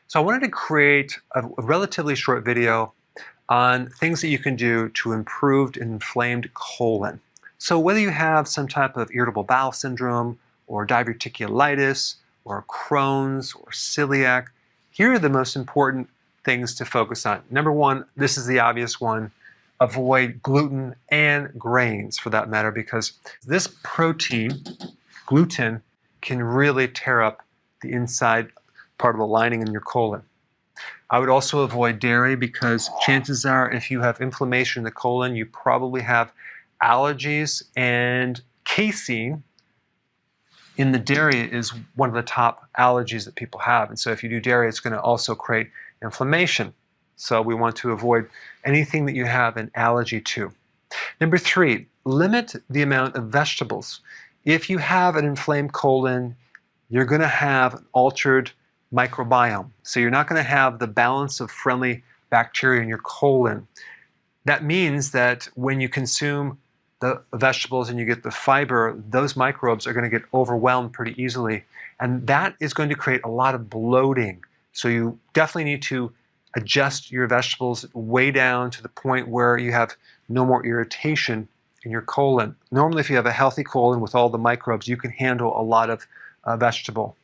So I wanted to create a relatively short video on things that you can do to improve an inflamed colon. So whether you have some type of irritable bowel syndrome or diverticulitis or Crohn's or celiac, here are the most important things to focus on. Number one, this is the obvious one, avoid gluten and grains for that matter, because this protein, gluten, can really tear up the inside part of the lining in your colon. I would also avoid dairy because chances are if you have inflammation in the colon, you probably have allergies, and casein in the dairy is one of the top allergies that people have. And so if you do dairy, it's going to also create inflammation. So we want to avoid anything that you have an allergy to. Number three, limit the amount of vegetables. If you have an inflamed colon, you're going to have an altered microbiome. So you're not going to have the balance of friendly bacteria in your colon. That means that when you consume the vegetables and you get the fiber, those microbes are going to get overwhelmed pretty easily. And that is going to create a lot of bloating. So you definitely need to adjust your vegetables way down to the point where you have no more irritation in your colon. Normally, if you have a healthy colon with all the microbes, you can handle a lot of vegetable.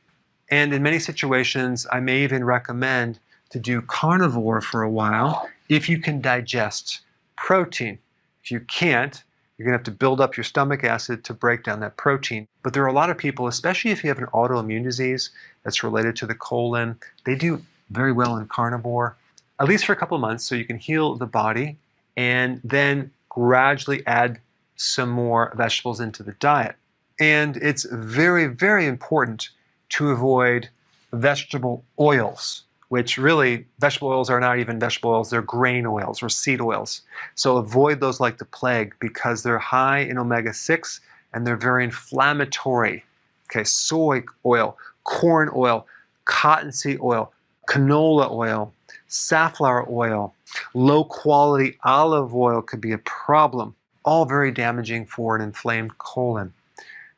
And in many situations, I may even recommend to do carnivore for a while if you can digest protein. If you can't, you're going to have to build up your stomach acid to break down that protein. But there are a lot of people, especially if you have an autoimmune disease that's related to the colon, they do very well in carnivore, at least for a couple of months, so you can heal the body and then gradually add some more vegetables into the diet. And it's very, very important to avoid vegetable oils, which really, vegetable oils are not even vegetable oils, they're grain oils or seed oils. So avoid those like the plague because they're high in omega-6 and they're very inflammatory. Okay, soy oil, corn oil, cottonseed oil, canola oil, safflower oil, low quality olive oil could be a problem. All very damaging for an inflamed colon.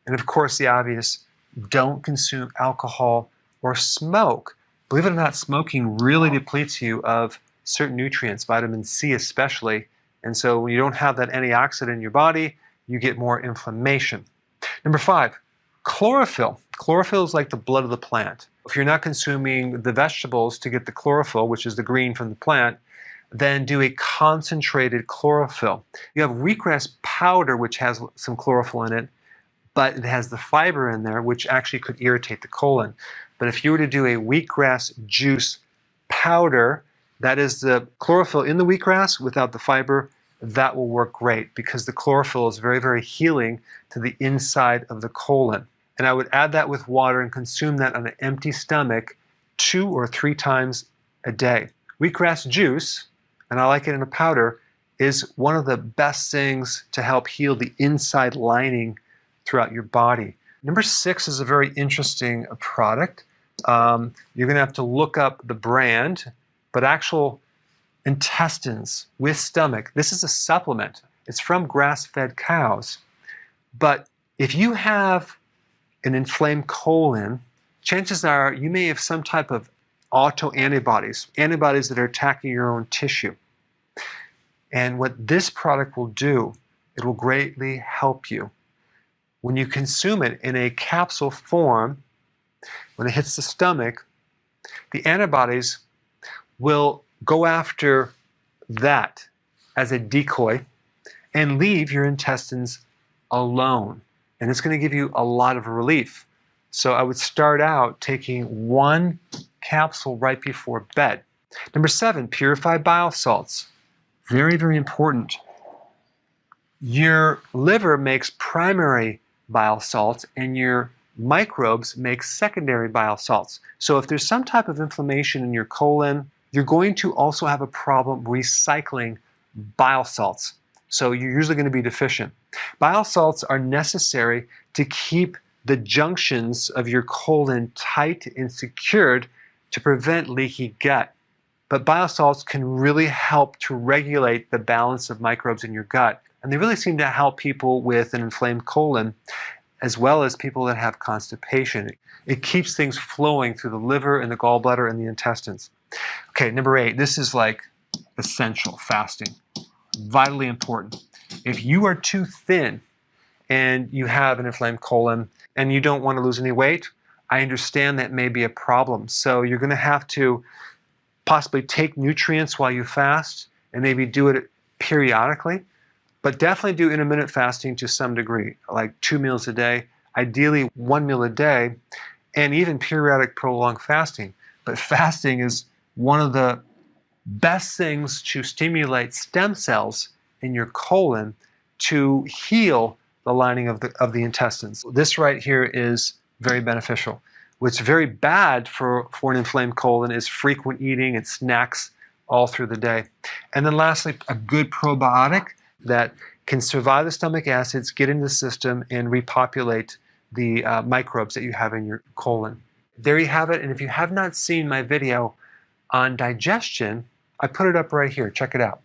And of course, the obvious, don't consume alcohol or smoke. Believe it or not, smoking really depletes you of certain nutrients, vitamin C especially. And so when you don't have that antioxidant in your body, you get more inflammation. Number five, chlorophyll. Chlorophyll is like the blood of the plant. If you're not consuming the vegetables to get the chlorophyll, which is the green from the plant, then do a concentrated chlorophyll. You have wheatgrass powder, which has some chlorophyll in it, but it has the fiber in there, which actually could irritate the colon. But if you were to do a wheatgrass juice powder, that is the chlorophyll in the wheatgrass without the fiber, that will work great because the chlorophyll is very, very healing to the inside of the colon. And I would add that with water and consume that on an empty stomach 2 or 3 times a day. Wheatgrass juice, and I like it in a powder, is one of the best things to help heal the inside lining throughout your body. Number 6 is a very interesting product. You're going to have to look up the brand, but actual intestines with stomach. This is a supplement. It's from grass-fed cows. But if you have an inflamed colon, chances are you may have some type of autoantibodies, antibodies that are attacking your own tissue. And what this product will do, it will greatly help you. When you consume it in a capsule form, when it hits the stomach, the antibodies will go after that as a decoy and leave your intestines alone. And it's going to give you a lot of relief. So I would start out taking 1 capsule right before bed. Number 7, purified bile salts. Very, very important. Your liver makes primary bile salts and your microbes make secondary bile salts. So if there's some type of inflammation in your colon, you're going to also have a problem recycling bile salts. So you're usually going to be deficient. Bile salts are necessary to keep the junctions of your colon tight and secured to prevent leaky gut. But bile salts can really help to regulate the balance of microbes in your gut. And they really seem to help people with an inflamed colon. as well as people that have constipation. It keeps things flowing through the liver and the gallbladder and the intestines. Okay, number 8, this is like essential, fasting. Vitally important. If you are too thin and you have an inflamed colon and you don't want to lose any weight, I understand that may be a problem. So you're going to have to possibly take nutrients while you fast and maybe do it periodically, but definitely do intermittent fasting to some degree, like 2 meals a day, ideally 1 meal a day, and even periodic prolonged fasting. But fasting is one of the best things to stimulate stem cells in your colon to heal the lining of the intestines. This right here is very beneficial. What's very bad for an inflamed colon is frequent eating and snacks all through the day. And then lastly, a good probiotic that can survive the stomach acids, get into the system, and repopulate the microbes that you have in your colon. There you have it. And if you have not seen my video on digestion, I put it up right here. Check it out.